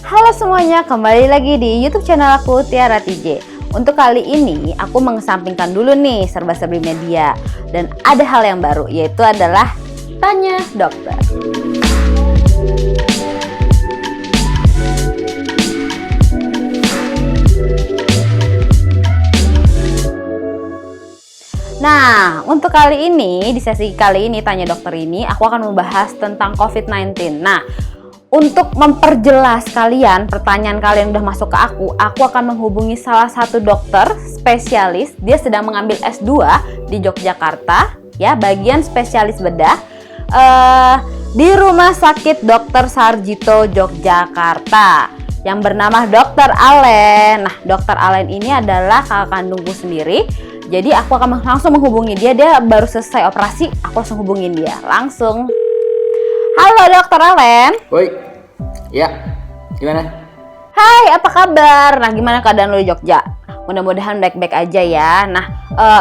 Halo semuanya, kembali lagi di YouTube channel aku Tiara TJ. Untuk kali ini aku mengesampingkan dulu nih serba-serbi media dan ada hal yang baru, yaitu adalah Tanya Dokter. Nah, untuk kali ini, di sesi kali ini Tanya Dokter ini aku akan membahas tentang COVID-19. Nah, untuk memperjelas kalian, pertanyaan kalian udah masuk ke aku akan menghubungi salah satu dokter spesialis. Dia sedang mengambil S2 di Yogyakarta, ya, bagian spesialis bedah di Rumah Sakit Dr. Sarjito Yogyakarta yang bernama Dr. Allen. Nah, Dr. Allen ini adalah kakak kandungku sendiri. Jadi aku akan langsung menghubungi dia. Dia baru selesai operasi, aku langsung hubungin dia langsung. Halo Dr. Allen. Woi, ya, gimana? Hai, apa kabar? Nah, gimana keadaan lu di Jogja? Mudah-mudahan baik-baik aja ya. Nah,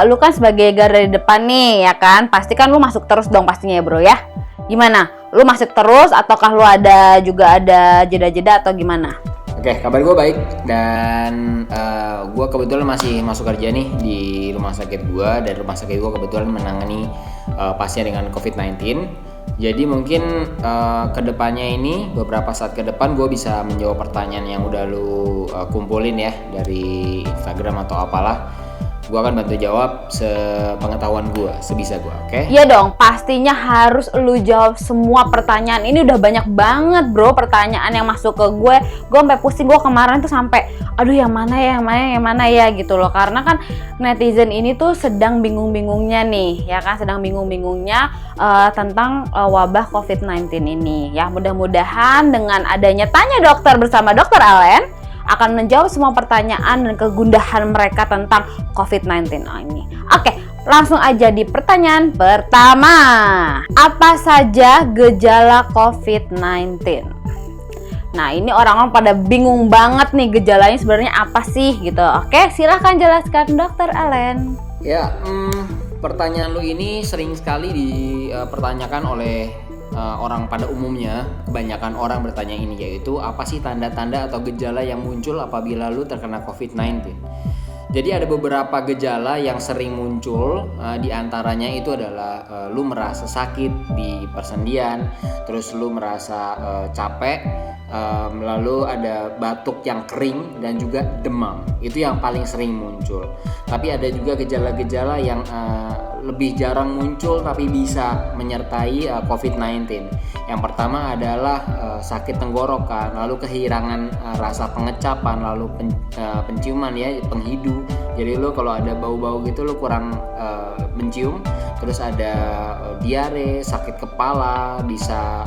lu kan sebagai garda di depan nih, ya kan? Pasti kan lu masuk terus dong pastinya ya bro ya. Gimana? Lu masuk terus ataukah lu ada jeda-jeda atau gimana? Oke, kabar gue baik dan gue kebetulan masih masuk kerja nih di rumah sakit gue, dan rumah sakit gue kebetulan menangani pasien dengan COVID-19. Jadi mungkin kedepannya ini beberapa saat ke depan gue bisa menjawab pertanyaan yang udah lu kumpulin ya dari Instagram atau apalah. Gue akan bantu jawab sepengetahuan gue, sebisa gue, oke? Iya dong, pastinya harus lu jawab semua pertanyaan. Ini udah banyak banget bro pertanyaan yang masuk ke gue. Gue sampai pusing, gue kemarin tuh sampai aduh yang mana ya gitu loh. Karena kan netizen ini tuh sedang bingung-bingungnya nih, ya kan, sedang bingung-bingungnya tentang wabah COVID-19 ini. Ya, mudah-mudahan dengan adanya Tanya Dokter bersama Dr. Allen akan menjawab semua pertanyaan dan kegundahan mereka tentang COVID-19 ini. Oke, langsung aja di pertanyaan pertama. Apa saja gejala COVID-19? Nah, ini orang-orang pada bingung banget nih gejalanya sebenarnya apa sih gitu. Oke, silahkan jelaskan Dr. Allen. Ya, pertanyaan lu ini sering sekali dipertanyakan oleh orang pada umumnya. Kebanyakan orang bertanya ini, yaitu apa sih tanda-tanda atau gejala yang muncul apabila lu terkena COVID-19. Jadi ada beberapa gejala yang sering muncul, di antaranya itu adalah lu merasa sakit di persendian, terus lu merasa capek, lalu ada batuk yang kering dan juga demam. Itu yang paling sering muncul. Tapi ada juga gejala-gejala yang lebih jarang muncul tapi bisa menyertai COVID-19. Yang pertama adalah sakit tenggorokan, lalu kehilangan rasa pengecapan, lalu penciuman ya, penghidu. Jadi lu kalau ada bau-bau gitu lu kurang mencium. Terus ada diare, sakit kepala, bisa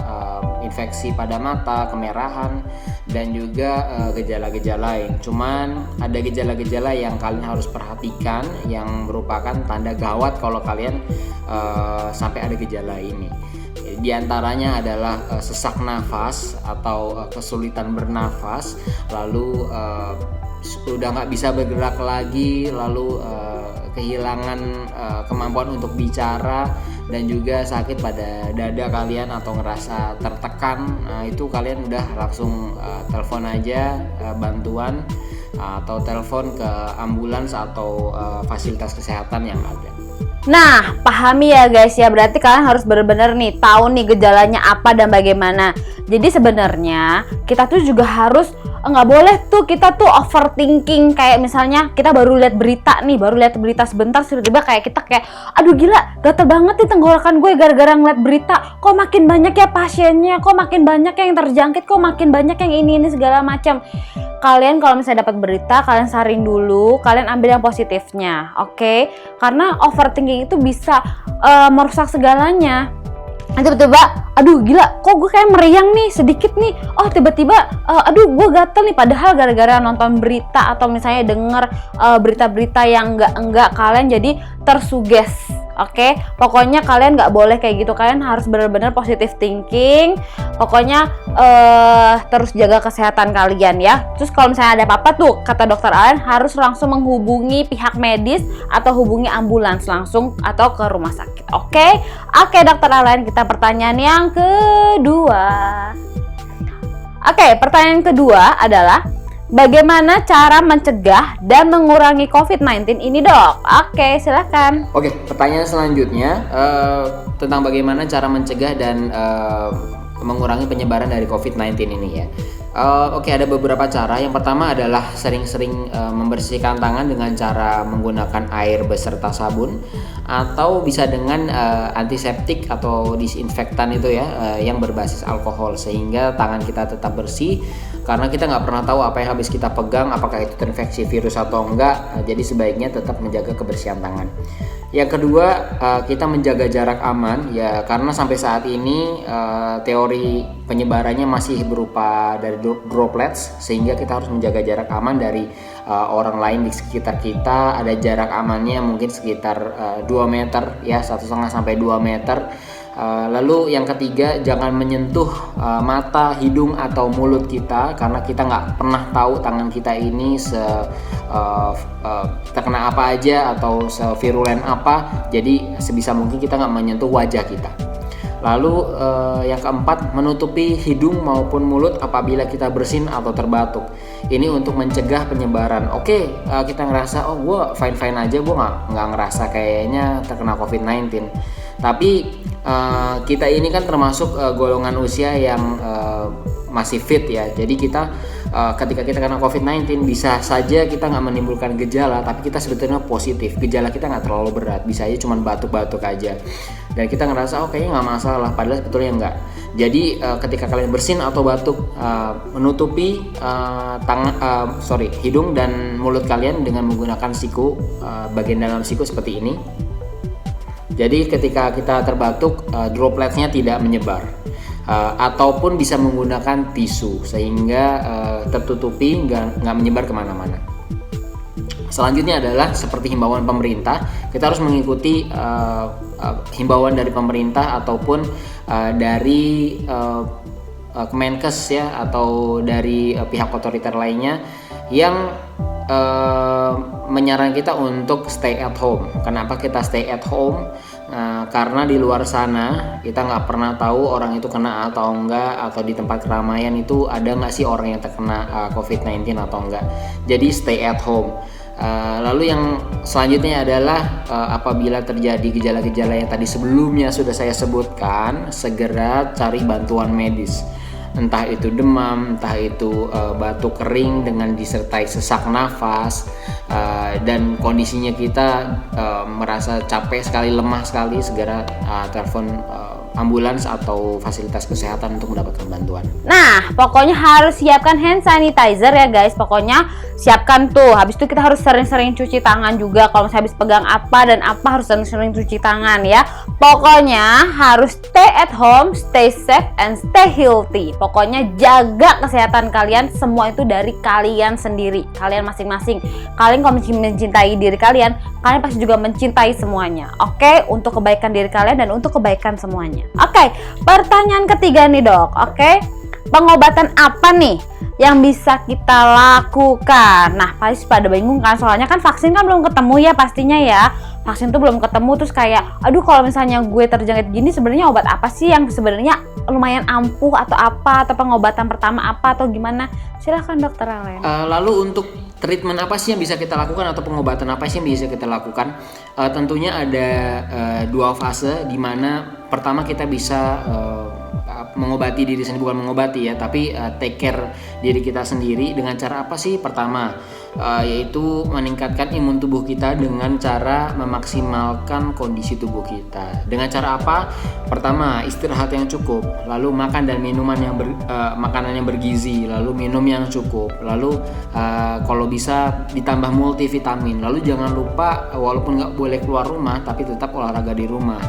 infeksi pada mata, kemerahan, dan juga gejala-gejala lain. Cuman ada gejala-gejala yang kalian harus perhatikan yang merupakan tanda gawat kalau kalian sampai ada gejala ini. Di antaranya adalah sesak nafas atau kesulitan bernafas, lalu udah nggak bisa bergerak lagi, lalu kehilangan kemampuan untuk bicara, dan juga sakit pada dada kalian atau ngerasa tertekan. Nah, itu kalian udah langsung telepon aja bantuan atau telepon ke ambulans atau fasilitas kesehatan yang ada. Nah, pahami ya guys ya, berarti kalian harus benar-benar nih tahu nih gejalanya apa dan bagaimana. Jadi sebenarnya kita tuh juga harus nggak boleh tuh kita tuh overthinking. Kayak misalnya kita baru lihat berita sebentar, tiba-tiba kayak kita kayak aduh gila gatel banget nih tenggorokan gue gara-gara ngeliat berita, kok makin banyak ya pasiennya, kok makin banyak yang terjangkit, kok makin banyak yang ini segala macam. Kalian kalau misalnya dapat berita, kalian saring dulu, kalian ambil yang positifnya, oke? Karena overthinking itu bisa merusak segalanya. Tiba-tiba, aduh gila, kok gue kayak meriang nih sedikit nih. Oh tiba-tiba, aduh gue gatel nih. Padahal gara-gara nonton berita atau misalnya denger berita-berita yang enggak, kalian jadi tersuges. Oke, pokoknya kalian nggak boleh kayak gitu. Kalian harus benar-benar positive thinking. Pokoknya terus jaga kesehatan kalian ya. Terus kalau misalnya ada apa-apa tuh, kata Dokter Allen harus langsung menghubungi pihak medis atau hubungi ambulans langsung atau ke rumah sakit. Oke, Dokter Allen, kita pertanyaan yang kedua. Oke, pertanyaan kedua adalah bagaimana cara mencegah dan mengurangi COVID-19 ini, Dok? Oke, silakan. Oke, pertanyaan selanjutnya tentang bagaimana cara mencegah dan mengurangi penyebaran dari COVID-19 ini ya. Oke, ada beberapa cara. Yang pertama adalah sering-sering membersihkan tangan dengan cara menggunakan air beserta sabun, atau bisa dengan antiseptik atau disinfektan itu ya, yang berbasis alkohol, sehingga tangan kita tetap bersih, karena kita nggak pernah tahu apa yang habis kita pegang, apakah itu terinfeksi virus atau enggak. Jadi sebaiknya tetap menjaga kebersihan tangan. Yang kedua, kita menjaga jarak aman ya, karena sampai saat ini teori penyebarannya masih berupa dari droplets, sehingga kita harus menjaga jarak aman dari orang lain di sekitar kita. Ada jarak amannya mungkin sekitar 2 meter ya, 1,5 sampai 2 meter. Lalu yang ketiga, jangan menyentuh mata, hidung atau mulut kita, karena kita nggak pernah tahu tangan kita ini terkena apa aja atau sevirulen apa. Jadi sebisa mungkin kita nggak menyentuh wajah kita. Lalu yang keempat, menutupi hidung maupun mulut apabila kita bersin atau terbatuk. Ini untuk mencegah penyebaran. Oke, kita ngerasa gue fine aja, gue nggak ngerasa kayaknya terkena COVID-19. Tapi kita ini kan termasuk golongan usia yang masih fit ya. Jadi kita ketika kita kena COVID-19 bisa saja kita nggak menimbulkan gejala, tapi kita sebetulnya positif. Gejala kita nggak terlalu berat, bisa aja cuma batuk-batuk aja. Dan kita ngerasa kayaknya nggak masalah, padahal sebetulnya nggak. Jadi ketika kalian bersin atau batuk, menutupi hidung dan mulut kalian dengan menggunakan siku, bagian dalam siku seperti ini. Jadi ketika kita terbatuk, dropletnya tidak menyebar, ataupun bisa menggunakan tisu sehingga tertutupi, nggak menyebar kemana-mana. Selanjutnya adalah seperti himbauan pemerintah, kita harus mengikuti himbauan dari pemerintah ataupun dari Kemenkes ya, atau dari pihak otoriter lainnya yang menyarankan kita untuk stay at home. Kenapa kita stay at home? Karena di luar sana kita nggak pernah tahu orang itu kena atau enggak, atau di tempat keramaian itu ada nggak sih orang yang terkena COVID-19 atau enggak. Jadi stay at home. Lalu yang selanjutnya adalah apabila terjadi gejala-gejala yang tadi sebelumnya sudah saya sebutkan, segera cari bantuan medis. Entah itu demam, entah itu batuk kering dengan disertai sesak nafas, dan kondisinya kita merasa capek sekali, lemah sekali, segera telepon ambulans atau fasilitas kesehatan untuk mendapatkan bantuan. Nah, pokoknya harus siapkan hand sanitizer ya guys. Pokoknya siapkan tuh. Habis itu kita harus sering-sering cuci tangan juga. Kalau misalnya habis pegang apa dan apa, harus sering-sering cuci tangan ya. Pokoknya harus stay at home, stay safe, and stay healthy. Pokoknya jaga kesehatan kalian. Semua itu dari kalian sendiri, kalian masing-masing. Kalian kalau mencintai diri kalian, kalian pasti juga mencintai semuanya. Oke, untuk kebaikan diri kalian dan untuk kebaikan semuanya. Oke, pertanyaan ketiga nih dok. Oke, pengobatan apa nih yang bisa kita lakukan? Nah, pasti pada bingung kan, soalnya kan vaksin kan belum ketemu ya pastinya ya. Vaksin tuh belum ketemu, terus kayak aduh kalau misalnya gue terjangkit gini, sebenarnya obat apa sih yang sebenarnya lumayan ampuh atau apa, atau pengobatan pertama apa atau gimana? Silahkan dokter Alen. Lalu untuk treatment apa sih yang bisa kita lakukan, atau pengobatan apa sih yang bisa kita lakukan? Tentunya ada dua fase, di mana pertama kita bisa mengobati diri sendiri, bukan mengobati ya, tapi take care diri kita sendiri dengan cara apa sih? Pertama yaitu meningkatkan imun tubuh kita dengan cara memaksimalkan kondisi tubuh kita. Dengan cara apa? Pertama, istirahat yang cukup, lalu makan dan minuman yang makanan yang bergizi, lalu minum yang cukup, lalu kalau bisa ditambah multivitamin. Lalu jangan lupa, walaupun nggak boleh keluar rumah, tapi tetap olahraga di rumah.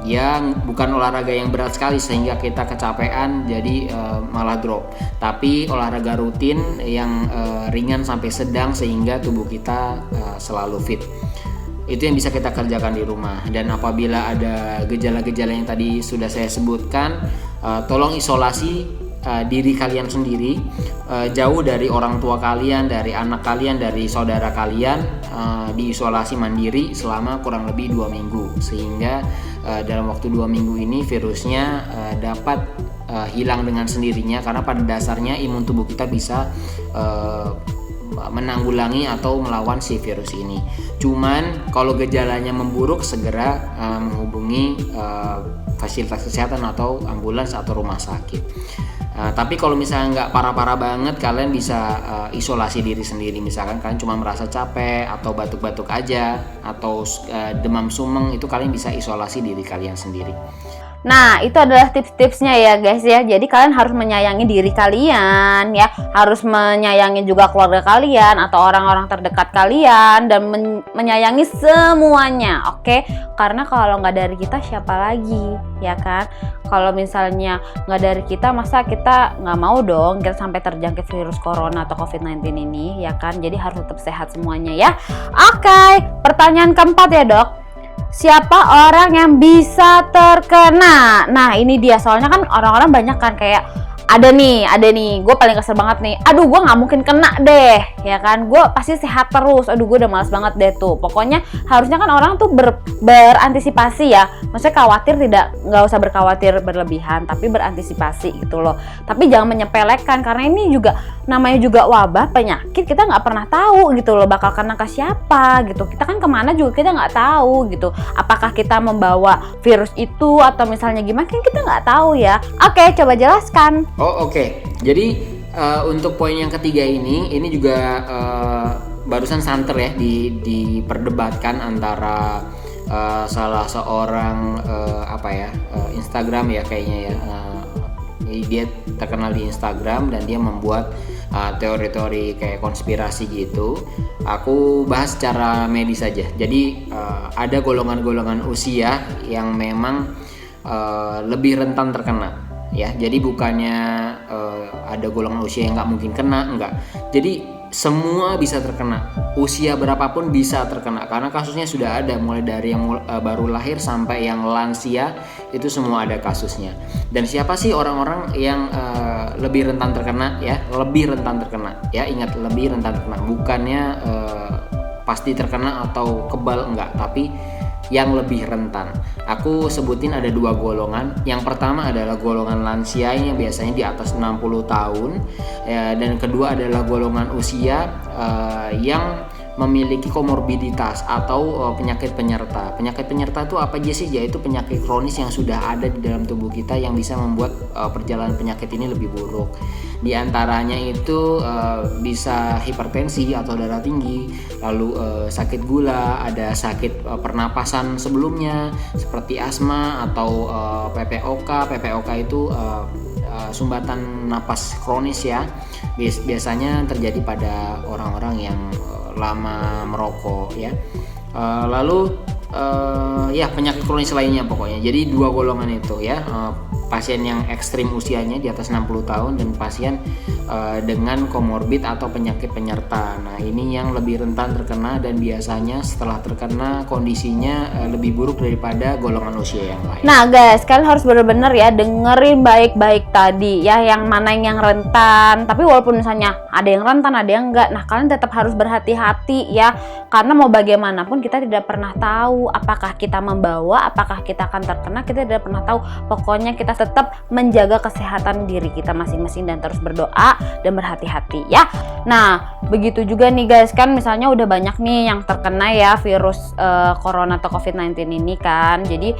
Yang bukan olahraga yang berat sekali sehingga kita kecapean jadi malah drop, tapi olahraga rutin yang ringan sampai sedang sehingga tubuh kita selalu fit. Itu yang bisa kita kerjakan di rumah. Dan apabila ada gejala-gejala yang tadi sudah saya sebutkan, tolong isolasi diri kalian sendiri, jauh dari orang tua kalian, dari anak kalian, dari saudara kalian, diisolasi mandiri selama kurang lebih 2 minggu, sehingga dalam waktu 2 minggu ini virusnya dapat hilang dengan sendirinya, karena pada dasarnya imun tubuh kita bisa menanggulangi atau melawan si virus ini. Cuman kalau gejalanya memburuk, segera menghubungi fasilitas kesehatan atau ambulans atau rumah sakit. Tapi kalau misalnya nggak parah-parah banget, kalian bisa isolasi diri sendiri. Misalkan kalian cuma merasa capek atau batuk-batuk aja atau demam sumeng, itu kalian bisa isolasi diri kalian sendiri. Nah, itu adalah tips-tipsnya ya guys ya. Jadi kalian harus menyayangi diri kalian ya, harus menyayangi juga keluarga kalian atau orang-orang terdekat kalian, dan menyayangi semuanya, oke? Karena kalau nggak dari kita siapa lagi, ya kan? Kalau misalnya nggak dari kita, masa kita nggak mau dong kita sampai terjangkit virus corona atau COVID-19 ini, ya kan? Jadi harus tetap sehat semuanya ya. Oke, pertanyaan keempat ya dok. Siapa orang yang bisa terkena? Nah ini dia, soalnya kan orang-orang banyak kan kayak ada nih, gue paling kesel banget nih. Aduh, gue nggak mungkin kena deh, ya kan? Gue pasti sehat terus. Aduh, gue udah malas banget deh tuh. Pokoknya harusnya kan orang tuh berantisipasi ya. Maksudnya khawatir nggak usah berkhawatir berlebihan, tapi berantisipasi gitu loh. Tapi jangan menyepelekan, karena ini juga namanya juga wabah penyakit. Kita nggak pernah tahu gitu loh bakal kena ke siapa gitu. Kita kan kemana juga kita nggak tahu gitu. Apakah kita membawa virus itu atau misalnya gimana? Kan kita nggak tahu ya. Oke, coba jelaskan. Oh oke. Jadi untuk poin yang ketiga ini juga barusan santer ya diperdebatkan antara salah seorang Instagram ya kayaknya ya. Dia terkenal di Instagram dan dia membuat teori-teori kayak konspirasi gitu. Aku bahas secara medis saja. Jadi ada golongan-golongan usia yang memang lebih rentan terkena. Ya, jadi bukannya ada golongan usia yang nggak mungkin kena, enggak. Jadi semua bisa terkena, usia berapapun bisa terkena, karena kasusnya sudah ada, mulai dari yang baru lahir sampai yang lansia, itu semua ada kasusnya. Dan siapa sih orang-orang yang lebih rentan terkena ya? Lebih rentan terkena ya, ingat, lebih rentan terkena, bukannya pasti terkena atau kebal, enggak, tapi yang lebih rentan. Aku sebutin ada dua golongan. Yang pertama adalah golongan lansia yang biasanya di atas 60 tahun ya, dan kedua adalah golongan usia yang memiliki komorbiditas atau penyakit penyerta. Penyakit penyerta itu apa aja sih? Yaitu penyakit kronis yang sudah ada di dalam tubuh kita yang bisa membuat perjalanan penyakit ini lebih buruk. Di antaranya itu bisa hipertensi atau darah tinggi, lalu sakit gula, ada sakit pernapasan sebelumnya seperti asma atau PPOK. PPOK itu sumbatan napas kronis ya. Biasanya terjadi pada orang-orang yang lama merokok ya. Lalu ya penyakit kronis lainnya pokoknya. Jadi dua golongan itu ya. Pasien yang ekstrim usianya di atas 60 tahun dan pasien dengan komorbid atau penyakit penyerta. Nah, ini yang lebih rentan terkena dan biasanya setelah terkena kondisinya lebih buruk daripada golongan usia yang lain. Nah, guys, kalian harus benar-benar ya dengerin baik-baik tadi ya, yang mana yang rentan. Tapi walaupun misalnya ada yang rentan, ada yang enggak, nah kalian tetap harus berhati-hati ya. Karena mau bagaimanapun kita tidak pernah tahu apakah kita membawa, apakah kita akan terkena, kita tidak pernah tahu. Pokoknya kita tetap menjaga kesehatan diri kita masing-masing dan terus berdoa dan berhati-hati ya. Nah, begitu juga nih guys, kan misalnya udah banyak nih yang terkena ya virus corona atau COVID-19 ini kan. Jadi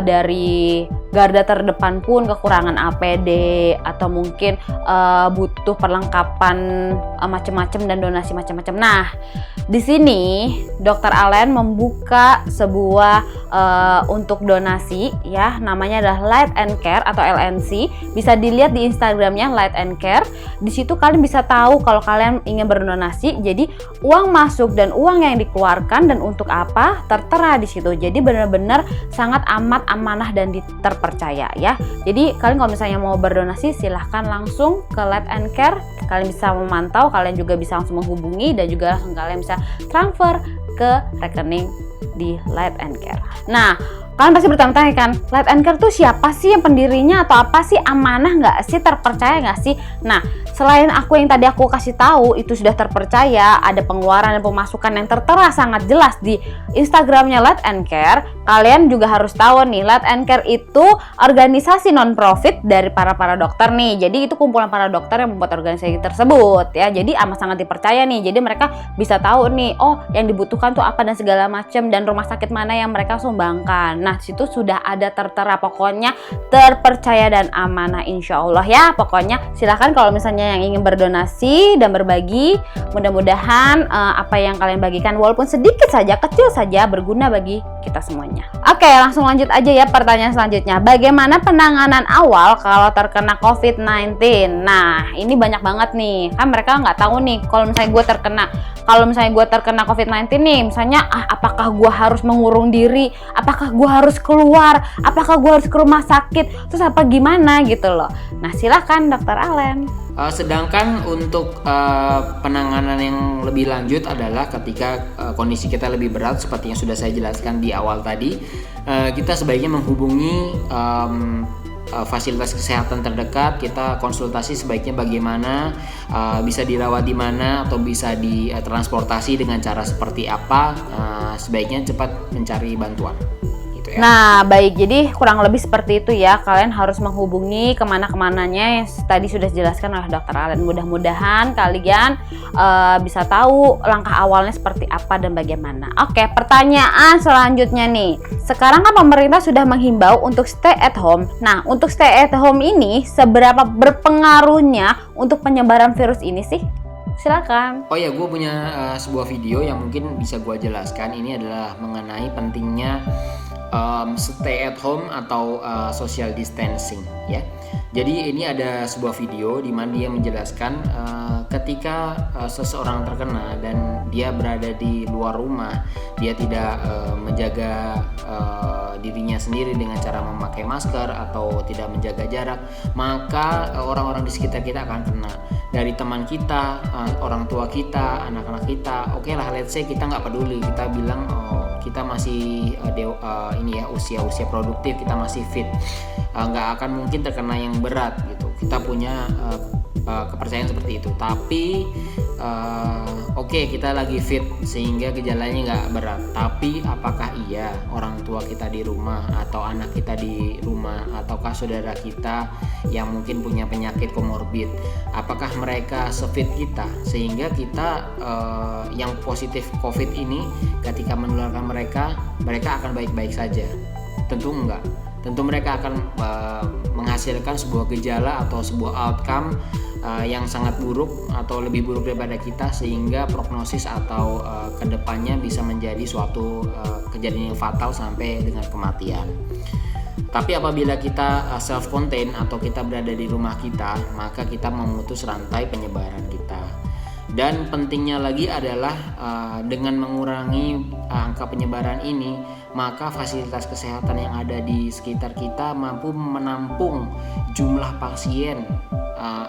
dari garda terdepan pun kekurangan APD atau mungkin butuh perlengkapan macam-macam dan donasi macam-macam. Nah, di sini Dr. Allen membuka sebuah untuk donasi ya, namanya adalah Light and Care atau LNC. Bisa dilihat di Instagramnya Light and Care. Di situ kalian bisa tahu kalau kalian ingin berdonasi. Jadi uang masuk dan uang yang dikeluarkan dan untuk apa tertera di situ. Jadi benar-benar sangat amat amanah dan terpercaya ya. Jadi kalian kalau misalnya mau berdonasi silahkan langsung ke Light and Care. Kalian bisa memantau, kalian juga bisa langsung menghubungi dan juga langsung kalian bisa transfer ke rekening di Light and Care. Nah, Kalian pasti bertanya-tanya kan, Light and Care tuh siapa sih, yang pendirinya atau apa sih, amanah nggak sih, terpercaya nggak sih? Nah, selain aku yang tadi aku kasih tahu itu sudah terpercaya, ada pengeluaran dan pemasukan yang tertera sangat jelas di Instagramnya Light and Care. Kalian juga harus tahu nih, Light and Care itu organisasi non-profit dari para dokter nih. Jadi itu kumpulan para dokter yang membuat organisasi tersebut ya. Jadi amat sangat dipercaya nih. Jadi mereka bisa tahu nih, oh yang dibutuhkan tuh apa dan segala macam, dan rumah sakit mana yang mereka sumbangkan. Nah, situ sudah ada tertera, pokoknya terpercaya dan amanah insya Allah ya. Pokoknya silahkan kalau misalnya yang ingin berdonasi dan berbagi, mudah-mudahan apa yang kalian bagikan walaupun sedikit saja, kecil saja, berguna bagi kita semuanya. Oke, langsung lanjut aja ya pertanyaan selanjutnya. Bagaimana penanganan awal kalau terkena COVID-19? Nah, ini banyak banget nih. Kan mereka nggak tahu nih kalau misalnya gue terkena COVID-19 nih, misalnya apakah gue harus mengurung diri, apakah gue harus keluar, apakah gue harus ke rumah sakit, terus apa gimana gitu loh. Nah, silakan Dokter Alen. Sedangkan untuk penanganan yang lebih lanjut adalah ketika kondisi kita lebih berat seperti yang sudah saya jelaskan di awal tadi, kita sebaiknya menghubungi fasilitas kesehatan terdekat. Kita konsultasi sebaiknya bagaimana, bisa dirawat di mana atau bisa ditransportasi dengan cara seperti apa. Sebaiknya cepat mencari bantuan. Nah, baik, jadi kurang lebih seperti itu ya. Kalian harus menghubungi kemana-kemananya yang tadi sudah dijelaskan oleh Dokter Alen. Mudah-mudahan kalian bisa tahu langkah awalnya seperti apa dan bagaimana. Oke, pertanyaan selanjutnya nih. Sekarang kan pemerintah sudah menghimbau untuk stay at home. Nah, untuk stay at home ini seberapa berpengaruhnya untuk penyebaran virus ini sih? Silakan. Oh ya, gue punya sebuah video yang mungkin bisa gue jelaskan. Ini adalah mengenai pentingnya stay at home atau social distancing ya. Jadi ini ada sebuah video di mana dia menjelaskan ketika seseorang terkena dan dia berada di luar rumah, dia tidak menjaga dirinya sendiri dengan cara memakai masker atau tidak menjaga jarak, maka orang-orang di sekitar kita akan kena. Dari teman kita, orang tua kita, anak-anak kita. Oke lah, let's say kita nggak peduli, kita bilang kita masih usia produktif, kita masih fit, nggak akan mungkin terkena yang berat gitu. Kita punya kepercayaan seperti itu. Tapi kita lagi fit sehingga gejalanya nggak berat. Tapi apakah iya orang tua kita di rumah atau anak kita di rumah ataukah saudara kita yang mungkin punya penyakit komorbid, apakah mereka sefit kita sehingga kita yang positif COVID ini ketika menularkan mereka akan baik-baik saja? Tentu enggak. Tentu mereka akan menghasilkan sebuah gejala atau sebuah outcome yang sangat buruk atau lebih buruk daripada kita, sehingga prognosis atau kedepannya bisa menjadi suatu kejadian yang fatal sampai dengan kematian. Tapi apabila kita self-contain atau kita berada di rumah kita, maka kita memutus rantai penyebaran kita. Dan pentingnya lagi adalah dengan mengurangi angka penyebaran ini, maka fasilitas kesehatan yang ada di sekitar kita mampu menampung jumlah pasien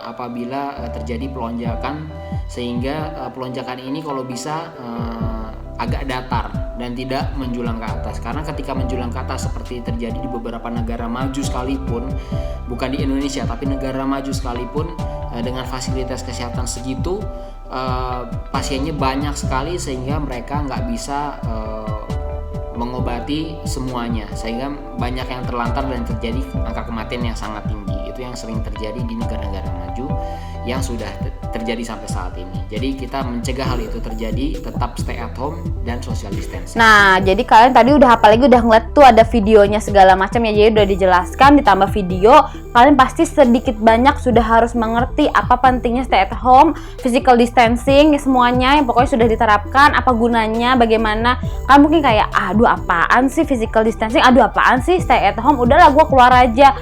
apabila terjadi pelonjakan, sehingga pelonjakan ini kalau bisa agak datar dan tidak menjulang ke atas. Karena ketika menjulang ke atas seperti terjadi di beberapa negara maju sekalipun, bukan di Indonesia tapi negara maju sekalipun, dengan fasilitas kesehatan segitu, pasiennya banyak sekali sehingga mereka nggak bisa mengobati semuanya, sehingga banyak yang terlantar dan terjadi angka kematian yang sangat tinggi. Itu yang sering terjadi di negara-negara maju yang sudah terjadi sampai saat ini. Jadi kita mencegah hal itu terjadi, tetap stay at home dan social distancing. Nah, jadi kalian tadi apalagi udah ngeliat tuh ada videonya segala macam ya, jadi udah dijelaskan ditambah video, kalian pasti sedikit banyak sudah harus mengerti apa pentingnya stay at home, physical distancing, semuanya yang pokoknya sudah diterapkan, apa gunanya, bagaimana. Kan mungkin kayak, aduh apaan sih physical distancing, aduh apaan sih stay at home, udahlah gue keluar aja.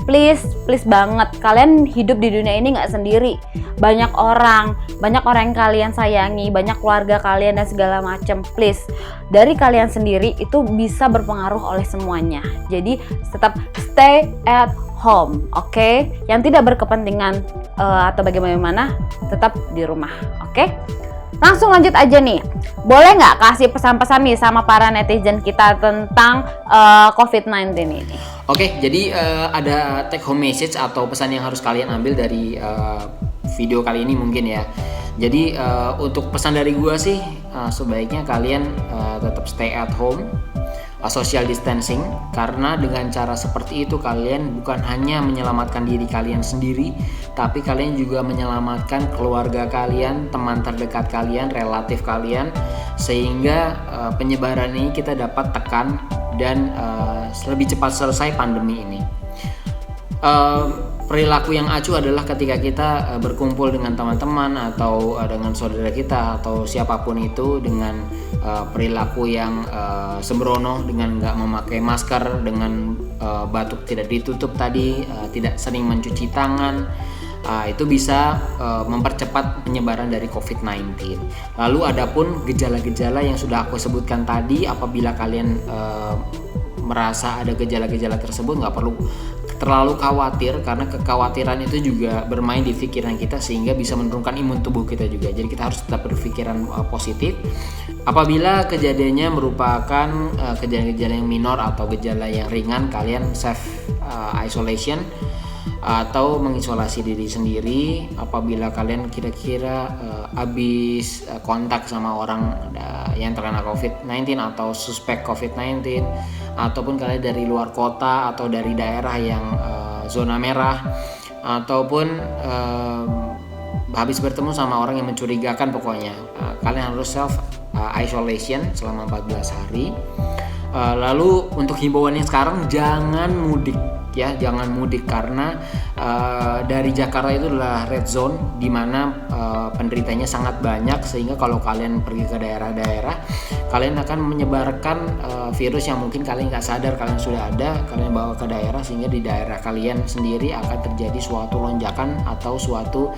Please banget, kalian hidup di dunia ini nggak sendiri. Banyak orang yang kalian sayangi, banyak keluarga kalian dan segala macam. Please, dari kalian sendiri itu bisa berpengaruh oleh semuanya. Jadi tetap stay at home, oke? Yang tidak berkepentingan atau bagaimana, tetap di rumah, oke? langsung lanjut aja nih. Boleh nggak kasih pesan-pesan nih sama para netizen kita tentang COVID-19 ini? Oke, jadi ada take home message atau pesan yang harus kalian ambil dari video kali ini mungkin ya. Jadi untuk pesan dari gua sih sebaiknya kalian tetap stay at home, social distancing, karena dengan cara seperti itu kalian bukan hanya menyelamatkan diri kalian sendiri, tapi kalian juga menyelamatkan keluarga kalian, teman terdekat kalian, relatif kalian, sehingga penyebaran ini kita dapat tekan dan lebih cepat selesai pandemi ini. Perilaku yang acuh adalah ketika kita berkumpul dengan teman-teman atau dengan saudara kita atau siapapun itu dengan perilaku yang sembrono, dengan nggak memakai masker, dengan batuk tidak ditutup tadi, tidak sering mencuci tangan, itu bisa mempercepat penyebaran dari COVID-19. Lalu adapun gejala-gejala yang sudah aku sebutkan tadi, apabila kalian merasa ada gejala-gejala tersebut, nggak perlu terlalu khawatir, karena kekhawatiran itu juga bermain di pikiran kita sehingga bisa menurunkan imun tubuh kita juga. Jadi kita harus tetap berpikiran positif. Apabila kejadiannya merupakan gejala-gejala yang minor atau gejala yang ringan, kalian self isolation atau mengisolasi diri sendiri. Apabila kalian kira-kira habis kontak sama orang yang terkena COVID-19 atau suspek COVID-19, ataupun kalian dari luar kota atau dari daerah yang zona merah, ataupun habis bertemu sama orang yang mencurigakan, pokoknya kalian harus self isolation selama 14 hari. Lalu untuk himbauannya sekarang, jangan mudik ya, jangan mudik karena dari Jakarta itu adalah red zone di mana penderitanya sangat banyak, sehingga kalau kalian pergi ke daerah-daerah kalian akan menyebarkan virus yang mungkin kalian nggak sadar kalian sudah ada, kalian bawa ke daerah, sehingga di daerah kalian sendiri akan terjadi suatu lonjakan atau suatu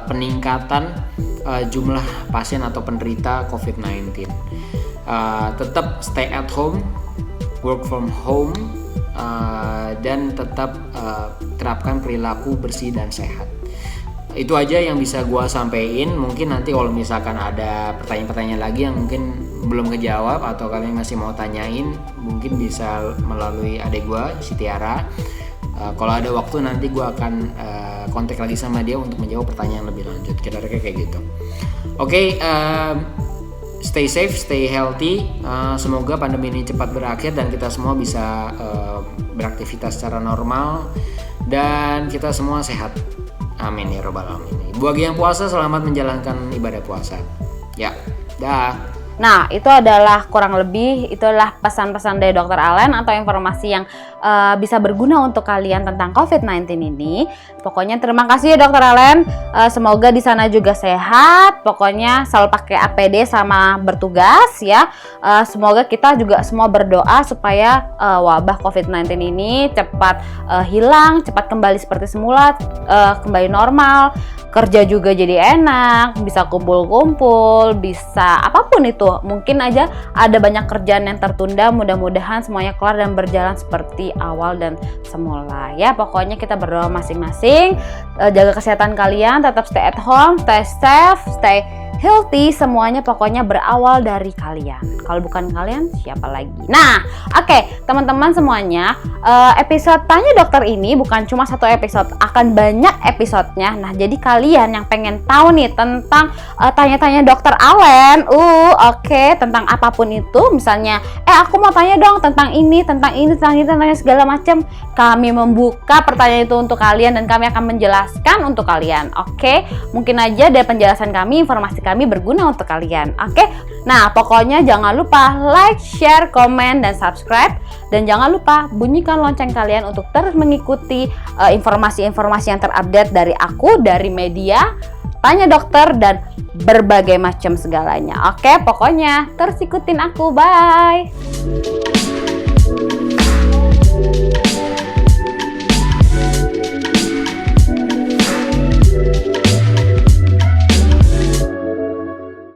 peningkatan jumlah pasien atau penderita COVID-19. Tetap stay at home, work from home, dan tetap terapkan perilaku bersih dan sehat. Itu aja yang bisa gua sampaikan. Mungkin nanti kalau misalkan ada pertanyaan-pertanyaan lagi yang mungkin belum kejawab atau kalian masih mau tanyain, mungkin bisa melalui adik gua, si Tiara. Kalau ada waktu nanti gua akan kontak lagi sama dia untuk menjawab pertanyaan lebih lanjut. Kira-kira kayak gitu. Oke, stay safe, stay healthy. Semoga pandemi ini cepat berakhir dan kita semua bisa beraktivitas secara normal dan kita semua sehat. Amin ya robbal alamin. Bagi yang puasa, selamat menjalankan ibadah puasa. Ya, dah. Nah, itu adalah kurang lebih itulah pesan-pesan dari Dr. Allen atau informasi yang bisa berguna untuk kalian tentang COVID-19 ini. Pokoknya terima kasih ya Dr. Allen. Semoga di sana juga sehat. Pokoknya selalu pakai APD sama bertugas ya. Semoga kita juga semua berdoa supaya wabah COVID-19 ini cepat hilang, cepat kembali seperti semula, kembali normal. Kerja juga jadi enak, bisa kumpul-kumpul, bisa apapun itu. Mungkin aja ada banyak kerjaan yang tertunda, mudah-mudahan semuanya kelar dan berjalan seperti awal dan semula ya. Pokoknya kita berdoa masing-masing, jaga kesehatan kalian, tetap stay at home, stay safe, stay healthy, semuanya pokoknya berawal dari kalian. Kalau bukan kalian, siapa lagi? Nah, oke, teman-teman semuanya, episode Tanya Dokter ini bukan cuma satu episode, akan banyak episodenya. Nah, jadi kalian yang pengen tahu nih tentang tanya-tanya Dokter Allen, oke, tentang apapun itu, misalnya, aku mau tanya dong tentang ini, tentang segala macam. Kami membuka pertanyaan itu untuk kalian dan kami akan menjelaskan untuk kalian. Oke, mungkin aja dari penjelasan kami, informasi kami berguna untuk kalian. Oke? Nah, pokoknya jangan lupa like, share, komen, dan subscribe. Dan jangan lupa bunyikan lonceng kalian untuk terus mengikuti informasi-informasi yang terupdate dari aku, dari media, Tanya Dokter, dan berbagai macam segalanya. Oke? Pokoknya terus ikutin aku. Bye!